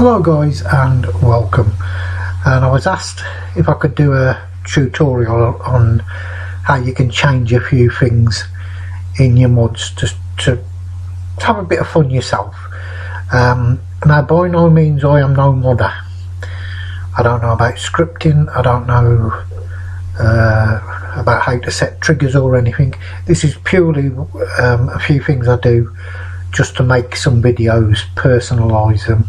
Hello guys and welcome, and I was asked if I could do a tutorial on how you can change a few things in your mods just to have a bit of fun yourself. Now by no means I am no modder. I don't know about scripting, I don't know about how to set triggers or anything. This is purely a few things I do just to make some videos, personalise them.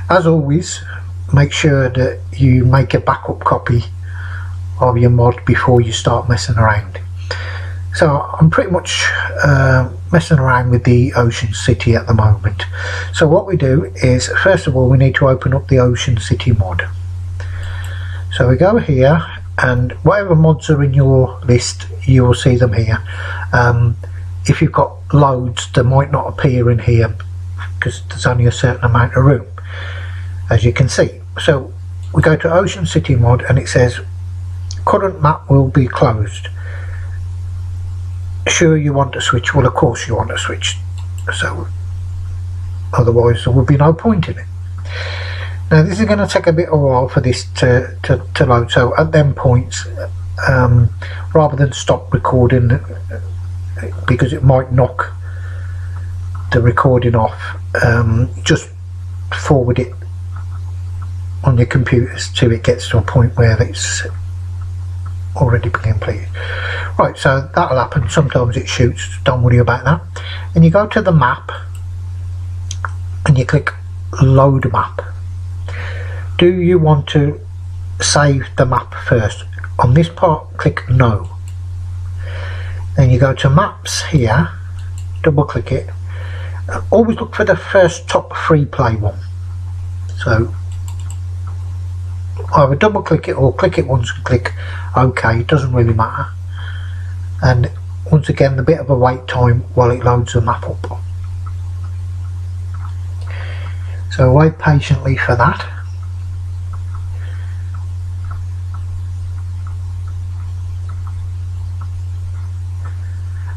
As always, make sure that you make a backup copy of your mod before you start messing around. So I'm pretty much messing around with the Ocean City at the moment. So what we do is, first of all, we need to open up the Ocean City mod. So we go here, and whatever mods are in your list, you will see them here. If you've got loads, they might not appear in here because there's only a certain amount of room, as you can see. So we go to Ocean City mod and it says current map will be closed. Sure you want to switch? Well, of course you want to switch, so otherwise there would be no point in it. Now this is going to take a bit of a while for this to load, so at them points, rather than stop recording because it might knock the recording off, just forward it on your computers till it gets to a point where it's already been completed. Right, so that'll happen. Sometimes it shoots, don't worry about that. And you go to the map and you click load map. Do you want to save the map first? On this part, click no. Then you go to maps here, double click it. Always look for the first top free play one. So either double click it or click it once and click OK, it doesn't really matter. And once again, a bit of a wait time while it loads the map up. So wait patiently for that.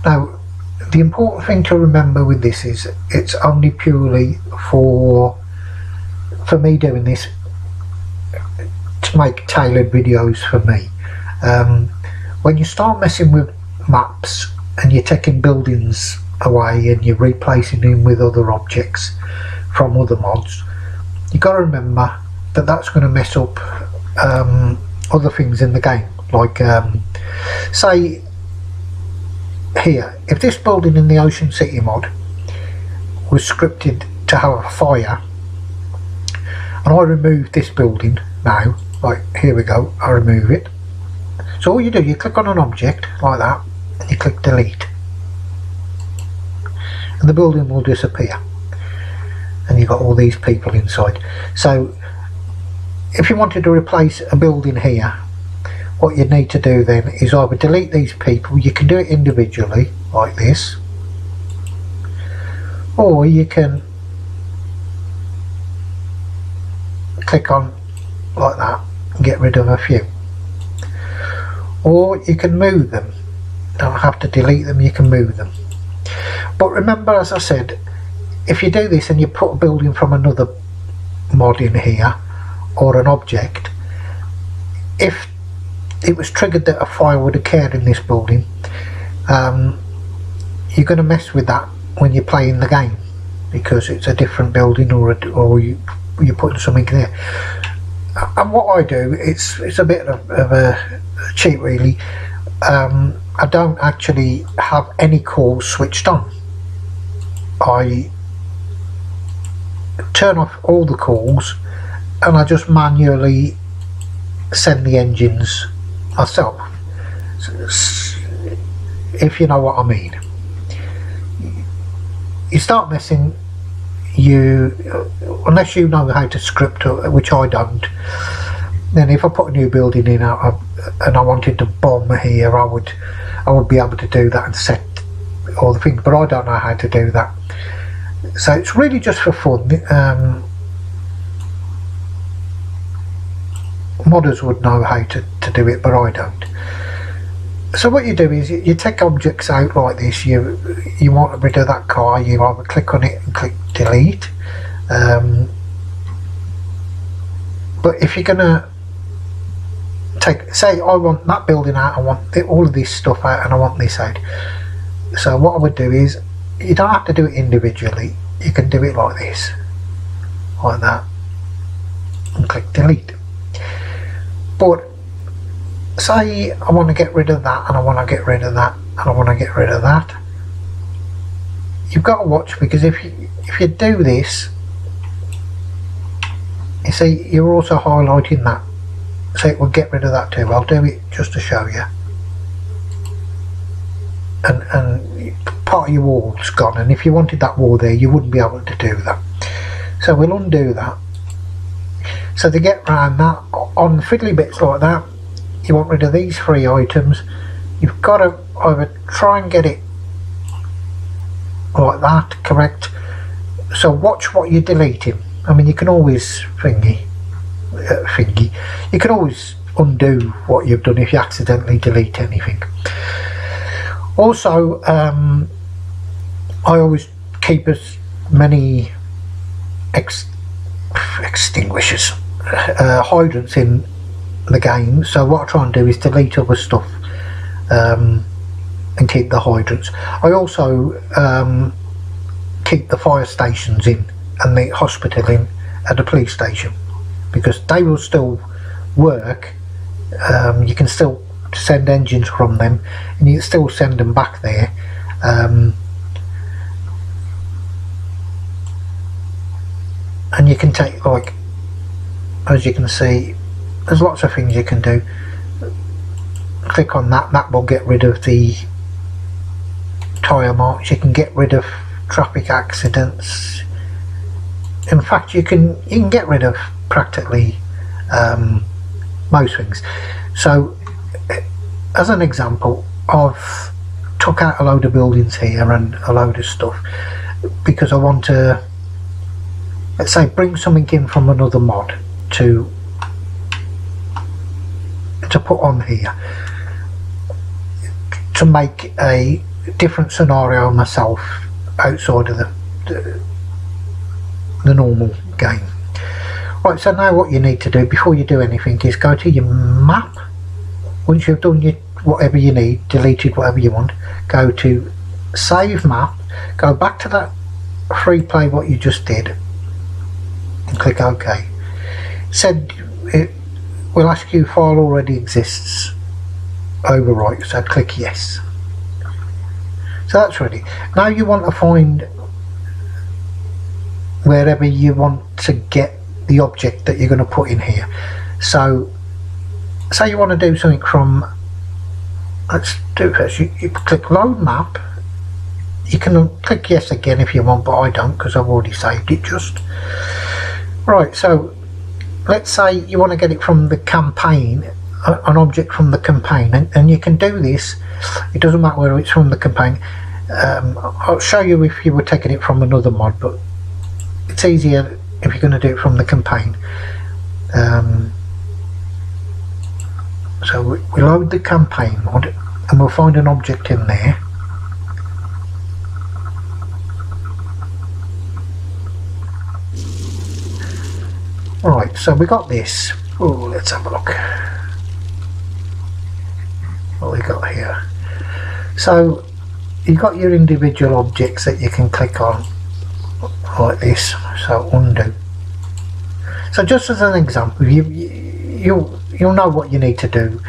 Now the important thing to remember with this is it's only purely for me doing this to make tailored videos for me. When you start messing with maps and you're taking buildings away and you're replacing them with other objects from other mods, you got to remember that that's going to mess up other things in the game. Like say here, if this building in the Ocean City mod was scripted to have a fire and I remove this building now, like here we go, I remove it. So all you do, you click on an object like that and you click delete and the building will disappear and you've got all these people inside. So if you wanted to replace a building here, what you need to do then is either delete these people, you can do it individually like this, or you can click on like that and get rid of a few, or you can move them. Don't have to delete them, you can move them. But remember, as I said, if you do this and you put a building from another mod in here or an object, if it was triggered that a fire would occur in this building, you're going to mess with that when you're playing the game because it's a different building or you're putting something there. And what I do, it's a bit of a cheat really. I don't actually have any calls switched on. I turn off all the calls and I just manually send the engines myself, if you know what I mean. You start messing, unless you know how to script, which I don't, then if I put a new building in and I wanted to bomb here, I would be able to do that and set all the things, but I don't know how to do that. So it's really just for fun. Modders would know how to do it, but I don't. So what you do is you take objects out like this. You want rid of that car, you either click on it and click delete, But if you're gonna say I want that building out, I want all of this stuff out, and I want this out, so what I would do is, you don't have to do it individually, you can do it like this, like that, and click delete. But say I want to get rid of that, and I want to get rid of that, and I want to get rid of that, you've got to watch, because if you do this, you see you're also highlighting that, so it will get rid of that too. I'll do it just to show you. And part of your wall's gone, and if you wanted that wall there, you wouldn't be able to do that. So we'll undo that. So to get around that, on fiddly bits like that, you want rid of these 3 items. You've got to either try and get it like that, correct. So watch what you're deleting. I mean, you can always you can always undo what you've done if you accidentally delete anything. Also, I always keep as many extinguishers, hydrants in the game, so what I try and do is delete other stuff and keep the hydrants. I also keep the fire stations in, and the hospital in, and the police station, because they will still work. You can still send engines from them, and you can still send them back there. And you can take, like, as you can see, there's lots of things you can do. Click on that, that will get rid of the tyre marks. You can get rid of traffic accidents. In fact, you can get rid of practically most things. So as an example, I've took out a load of buildings here and a load of stuff because I want to, let's say, bring something in from another mod to put on here, to make a different scenario myself outside of the normal game. Right, so now what you need to do before you do anything is go to your map. Once you've done your whatever you need, deleted whatever you want, go to save map, go back to that free play what you just did, and click OK. Said it will ask you file already exists, overwrite, so click yes. So that's ready. Now you want to find wherever you want to get the object that you're going to put in here. So say you want to do something from, let's do first, you click load map. You can click yes again if you want, but I don't because I've already saved it just. Right, so let's say you want to get it from the campaign, an object from the campaign, and you can do this. It doesn't matter whether it's from the campaign. I'll show you if you were taking it from another mod, but it's easier if you're going to do it from the campaign. So we load the campaign mod and we'll find an object in there. Right, so we got this. Oh, let's have a look what we got here. So you've got your individual objects that you can click on like this, so undo. So just as an example, you'll know what you need to do.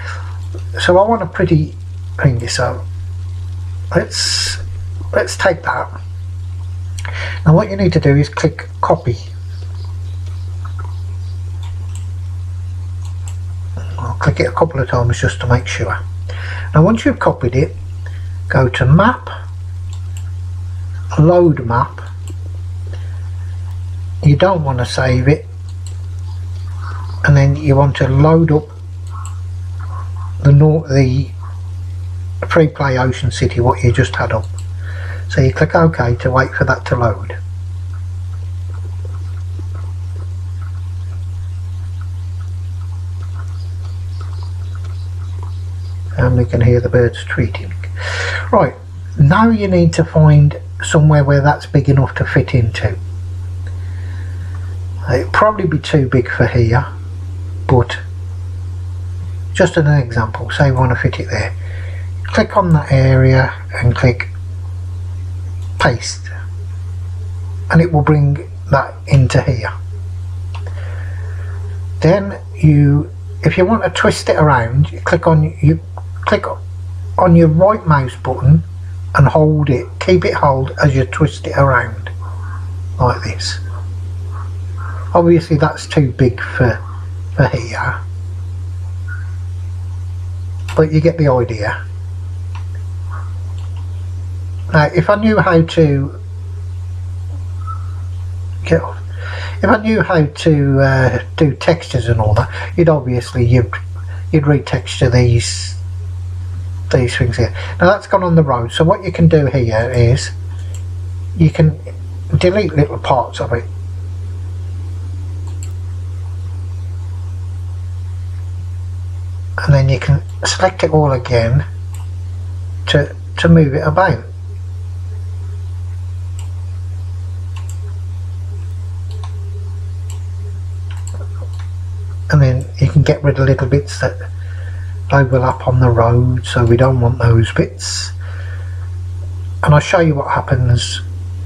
So I want a pretty thing, so let's take that. Now what you need to do is click copy. I'll click it a couple of times just to make sure. Now once you've copied it, go to map, load map. You don't want to save it, and then you want to load up the free play Ocean City, what you just had up. So you click OK to wait for that to load. And we can hear the birds tweeting. Right, now you need to find somewhere where that's big enough to fit into. It'd probably be too big for here, but just as an example, say we want to fit it there. Click on that area and click paste, and it will bring that into here. Then if you want to twist it around, you click on your right mouse button and hold it, keep it hold as you twist it around like this. Obviously that's too big for here, but you get the idea. Now if I knew how to do textures and all that, you'd retexture these things here. Now that's gone on the road, so what you can do here is you can delete little parts of it. And then you can select it all again to move it about. And then you can get rid of little bits that overlap on the road, so we don't want those bits. And I'll show you what happens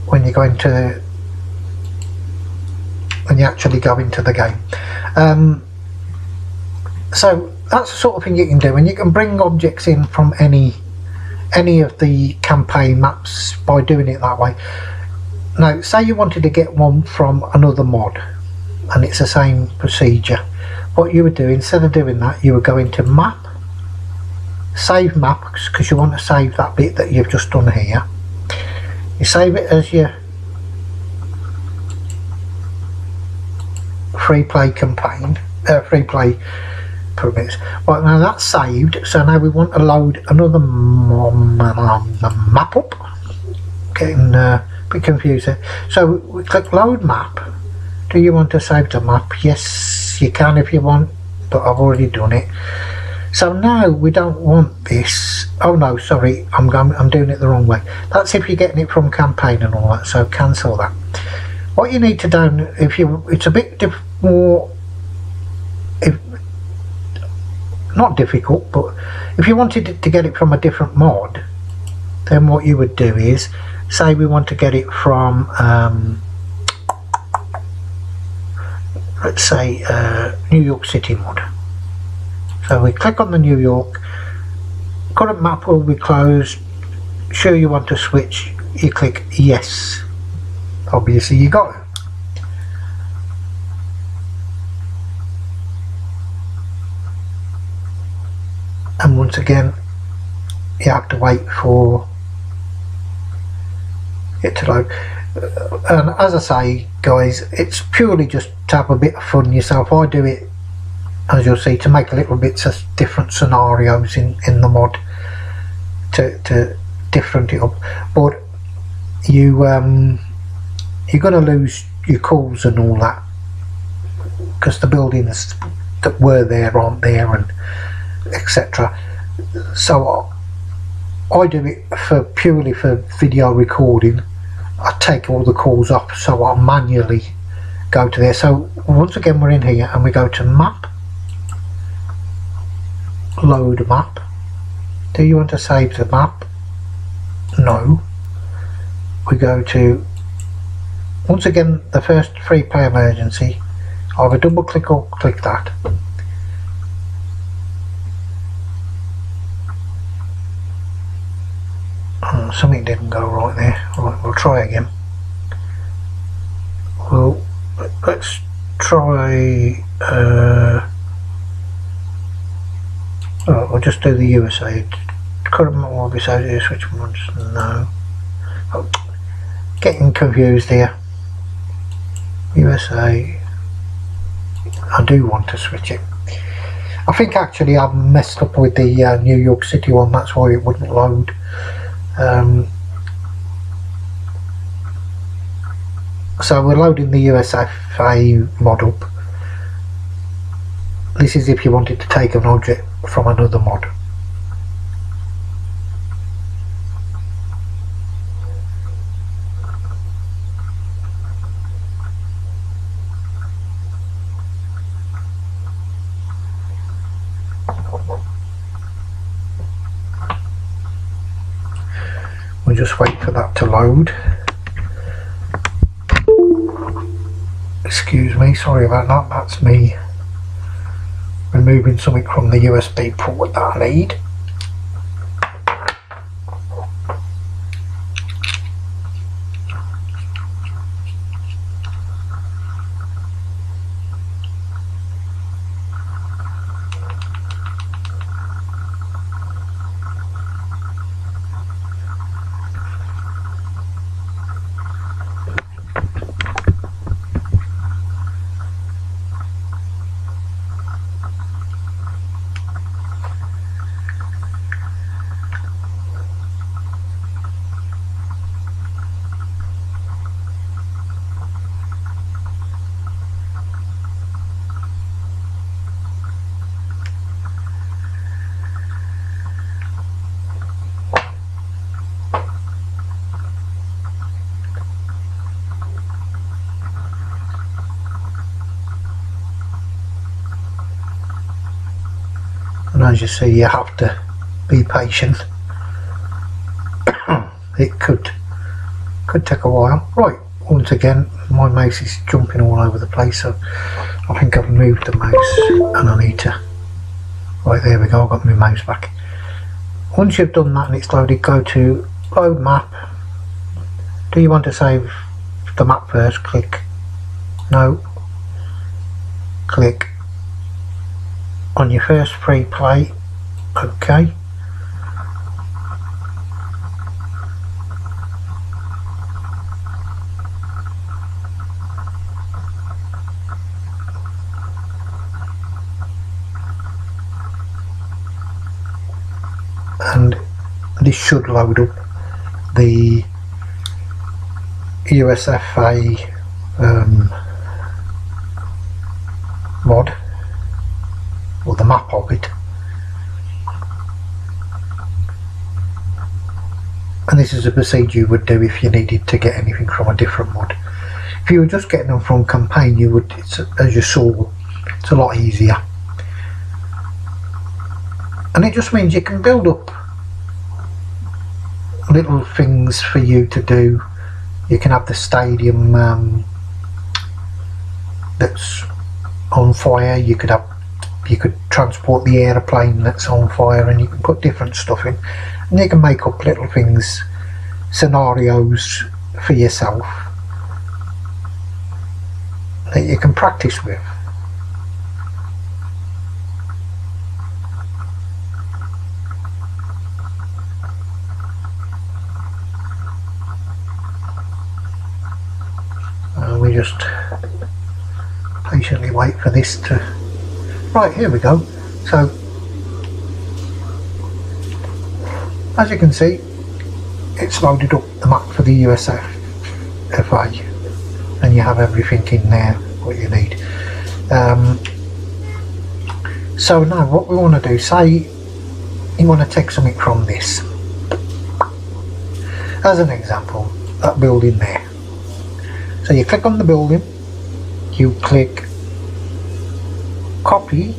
when you actually go into the game. So that's the sort of thing you can do, and you can bring objects in from any of the campaign maps by doing it that way. Now say you wanted to get one from another mod, and it's the same procedure. What you would do, instead of doing that, you would go into map, save maps, because you want to save that bit that you've just done here. You save it as your free play campaign, free play permits. Right, now that's saved, so now we want to load another map up. Getting a bit confused there. So we click load map. Do you want to save the map? Yes, you can if you want, but I've already done it. So now we don't want this. Oh no, sorry, I'm doing it the wrong way. That's if you're getting it from campaign and all that, so cancel that. What you need to do, it's a bit more, not difficult, but if you wanted to get it from a different mod, then what you would do is, say we want to get it from let's say New York City mod. So we click on the New York, current map will be closed, sure you want to switch, you click yes. Obviously you got it. And once again you have to wait for it to load. And as I say guys, it's purely just to have a bit of fun yourself. I do it, as you'll see, to make little bits of different scenarios in the mod to different it up, but you're going to lose your calls and all that because the buildings that were there aren't there, and etc. So I do it purely for video recording. I take all the calls off, so I'll manually go to there. So once again we're in here and we go to map, load map. Do you want to save the map? No. We go to, once again, the first free play emergency. Either double click or click that. Something didn't go right there. Right, we'll try again. Well, let's try we'll just do the USA. Current will be saved here, switch ones. No. Oh, getting confused here. USA. I do want to switch it. I think actually I've messed up with the New York City one, that's why it wouldn't load. So we're loading the USA mod up. This is if you wanted to take an object from another mod. just wait for that to load. Excuse me, sorry about that. That's me removing something from the USB port that I need. And as you see, you have to be patient. It could take a while. Right, once again, my mouse is jumping all over the place, so I think I've moved the mouse and I need to... Right, there we go, I've got my mouse back. Once you've done that and it's loaded, go to load map. Do you want to save the map first? Click no. Click on your first free play. OK. And this should load up the USFA mod, or the map of it. And this is a procedure you would do if you needed to get anything from a different mod. If you were just getting them from campaign, you would, as you saw, it's a lot easier. And it just means you can build up little things for you to do. You can have the stadium that's on fire. You could transport the aeroplane that's on fire, and you can put different stuff in, and you can make up little things, scenarios for yourself that you can practice with. We just patiently wait for this to... Right, here we go. So, as you can see, it's loaded up the map for the USFA, and you have everything in there what you need. So now what we want to do, say you want to take something from this. As an example, that building there. So you click on the building, you click copy,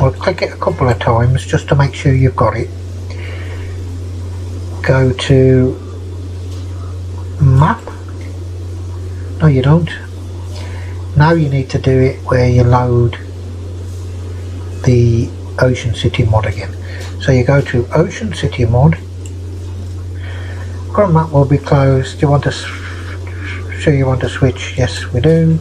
or click it a couple of times just to make sure you've got it. Go to map. No, you don't. Now you need to do it where you load the Ocean City mod again. So you go to Ocean City mod. Current map will be closed. Do you want to you want to switch? Yes, we do.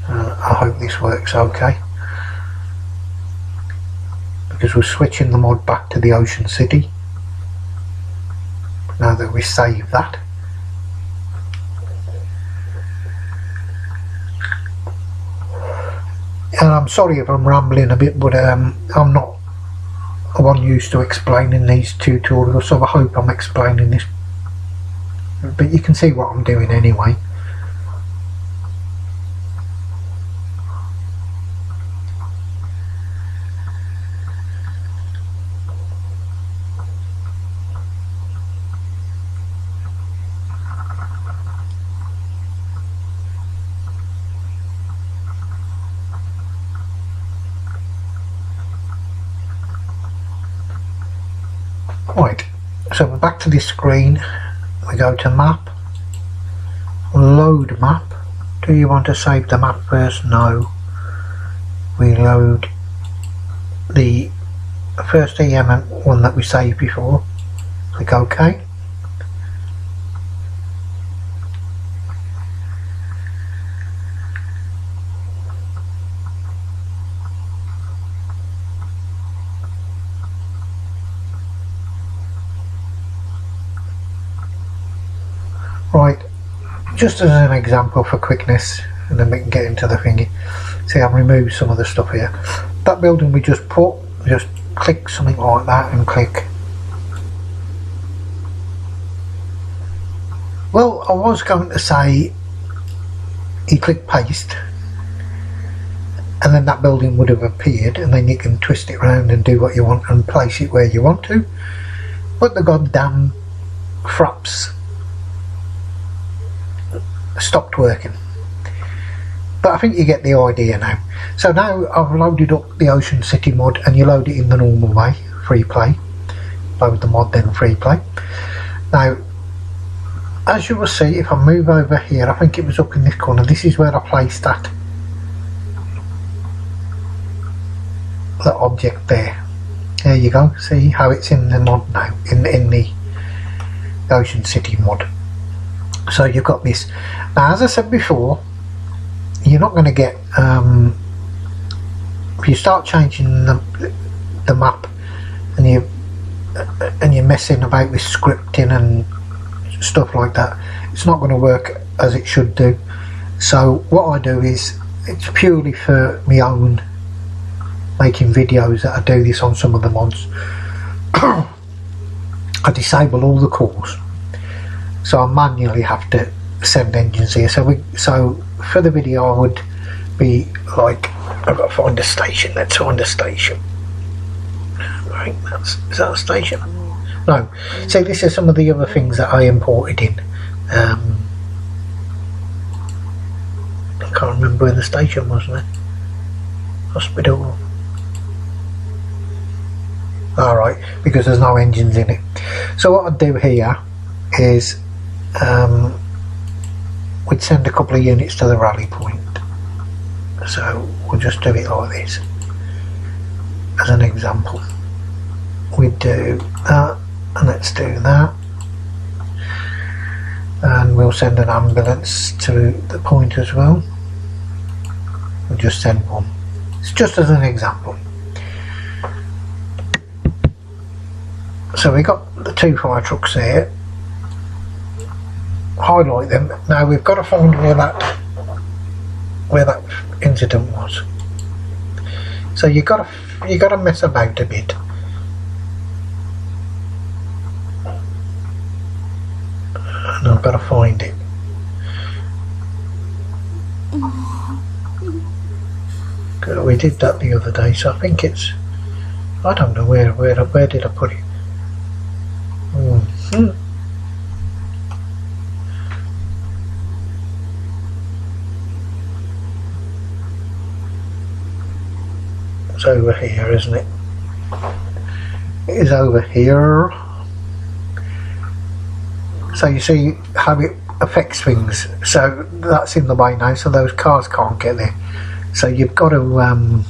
I hope this works okay, because we're switching the mod back to the Ocean City now that we saved that. And I'm sorry if I'm rambling a bit, but I'm not one used to explaining these tutorials, so I hope I'm explaining this. But you can see what I'm doing anyway. Right, so we're back to this screen. We go to map, load map. Do you want to save the map first? No. We load the first EM one that we saved before. Click OK. Right, just as an example for quickness, and then we can get into the thingy. See, I've removed some of the stuff here. That building we just put, just click something like that and click. Well, I was going to say you click paste and then that building would have appeared, and then you can twist it around and do what you want and place it where you want to, but the goddamn fraps stopped working. But I think you get the idea now. So now I've loaded up the Ocean City mod, and you load it in the normal way, free play. Load the mod then free play. Now as you will see, if I move over here, I think it was up in this corner, this is where I placed that object there. There you go, see how it's in the mod now, in the Ocean City mod. So you've got this. Now as I said before, you're not going to get if you start changing the map and you're messing about with scripting and stuff like that, it's not going to work as it should do. So what I do is, it's purely for my own making videos that I do this on some of the mods. I disable all the calls, so I manually have to send engines here. So for the video I would be like, I've got to find a station. Let's find a station. Right, is that a station? No. So this is some of the other things that I imported in. I can't remember where the station was now. Hospital. Alright, because there's no engines in it. So what I'd do here is we'd send a couple of units to the rally point. So we'll just do it like this as an example. We'd do that, and let's do that, and we'll send an ambulance to the point as well. We'll just send one. It's just as an example. So we got the 2 fire trucks there. Highlight them. Now we've got to find where that incident was. So you got to mess about a bit. And I've got to find it. We did that the other day, so I think it's, I don't know where did I put it? It's over here, isn't it? It is over here. So you see how it affects things. So that's in the way now, so those cars can't get there. So you've got to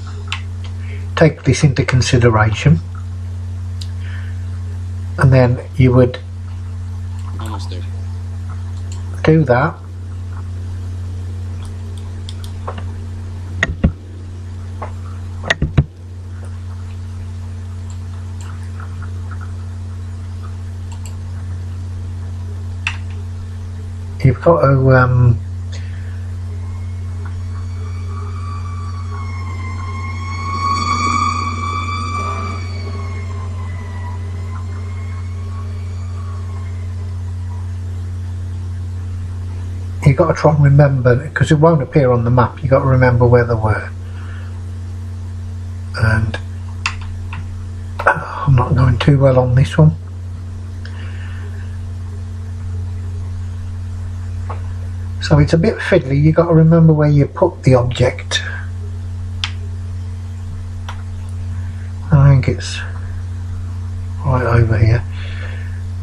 take this into consideration, and then you would almost there. Do that. You've got to you've got to try and remember, because it won't appear on the map. You've got to remember where they were. And I'm not going too well on this one. So it's a bit fiddly. You've got to remember where you put the object. I think it's right over here.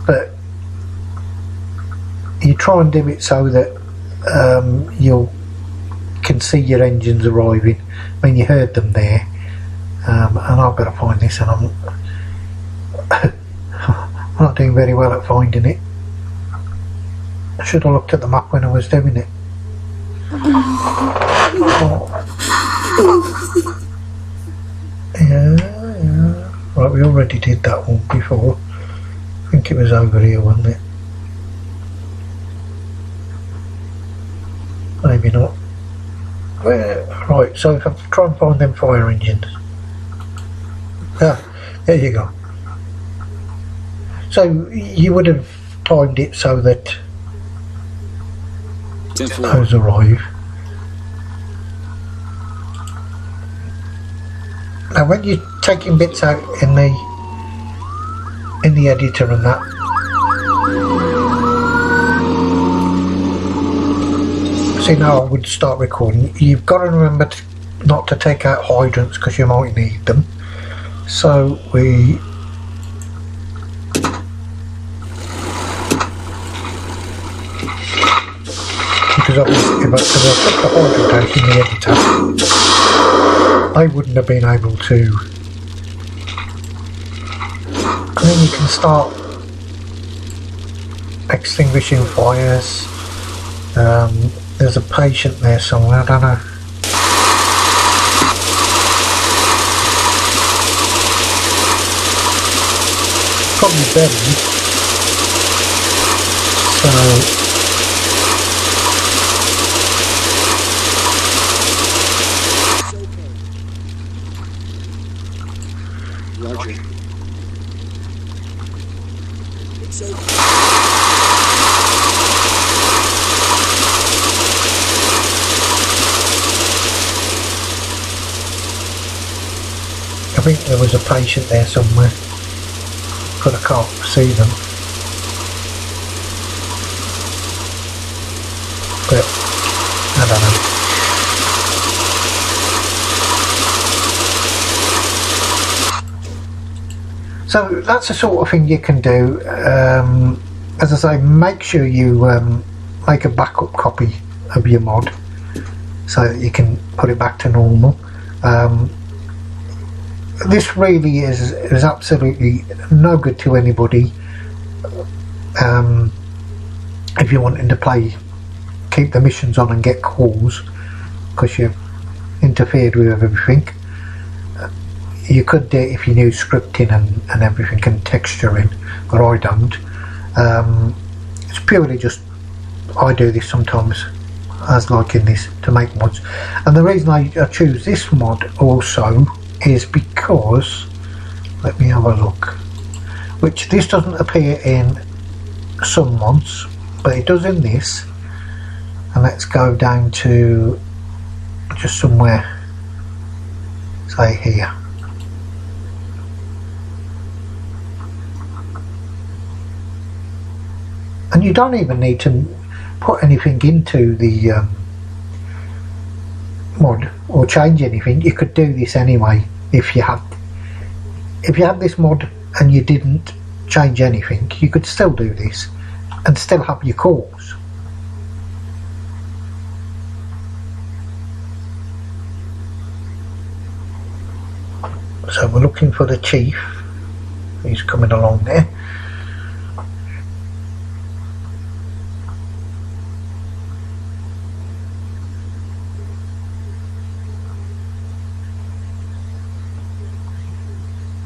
But you try and do it so that you can see your engines arriving. I mean, you heard them there, and I've got to find this, and I'm not doing very well at finding it. I should have looked at the map when I was doing it. Oh. Yeah. Right, we already did that one before. I think it was over here, wasn't it? Maybe not. Right, so if I try and find them fire engines. Ah, there you go. So you would have timed it so that those arrive. Now when you're taking bits out in the editor and that, see, now I would start recording. You've got to remember not to take out hydrants because you might need them. So we because obviously if I put the hydrant out in the editor, I wouldn't have been able to. And then you can start extinguishing fires. There's a patient there somewhere, I don't know. Probably buried. So Roger. It's okay. I think there was a patient there somewhere, but I can't see them. But I don't know. So that's the sort of thing you can do. As I say, make sure you make a backup copy of your mod so that you can put it back to normal. This really is absolutely no good to anybody. If you're wanting to keep the missions on and get calls because you've interfered with everything. You could do it if you knew scripting and everything and texturing, but I don't. It's purely just I do this sometimes as like in this to make mods, and the reason I choose this mod also is because, let me have a look, which this doesn't appear in some mods but it does in this. And let's go down to just somewhere, say here. And you don't even need to put anything into the mod or change anything. You could do this anyway if you had this mod and you didn't change anything. You could still do this and still have your calls. So we're looking for the chief. He's coming along there.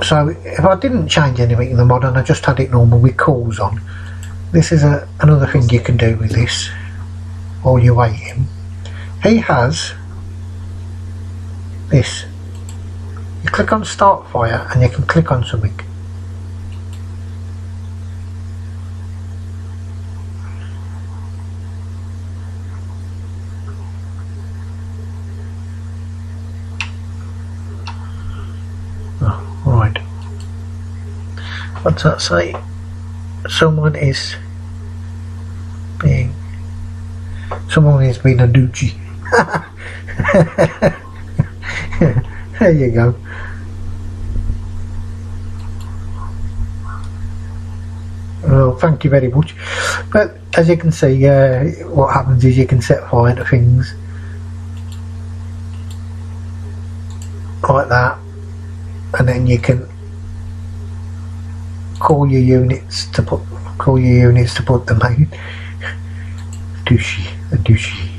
So if I didn't change anything in the mod and I just had it normal with calls on, this is another thing you can do with this while you're waiting. He has this. You click on start fire and you can click on something. Right. What's that say? Someone is being a doogie. There you go. Well, thank you very much. But as you can see, what happens is you can set fire to things like that, and then you can call your units to put them out. Douchey.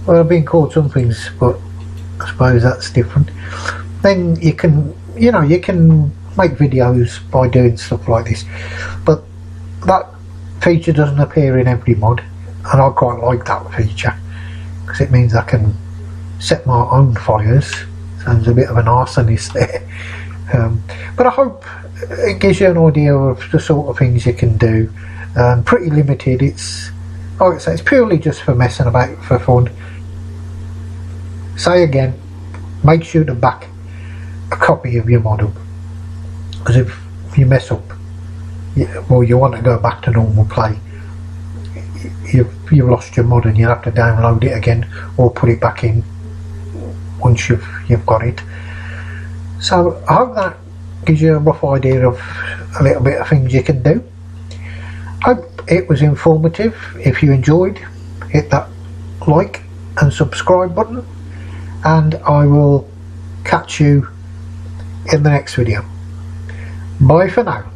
Well, I've been called some things, but I suppose that's different. Then you can make videos by doing stuff like this, but that feature doesn't appear in every mod, and I quite like that feature because it means I can set my own fires. Sounds a bit of an arsonist there, but I hope it gives you an idea of the sort of things you can do. Pretty limited. It's like I say, it's purely just for messing about, for fun. Say again, make sure to back a copy of your mod up, because if you mess up, you want to go back to normal play, you've lost your mod and you have to download it again or put it back in once you've got it. So I hope that gives you a rough idea of a little bit of things you can do. Hope it was informative. If you enjoyed, hit that like and subscribe button, and I will catch you in the next video. Bye for now.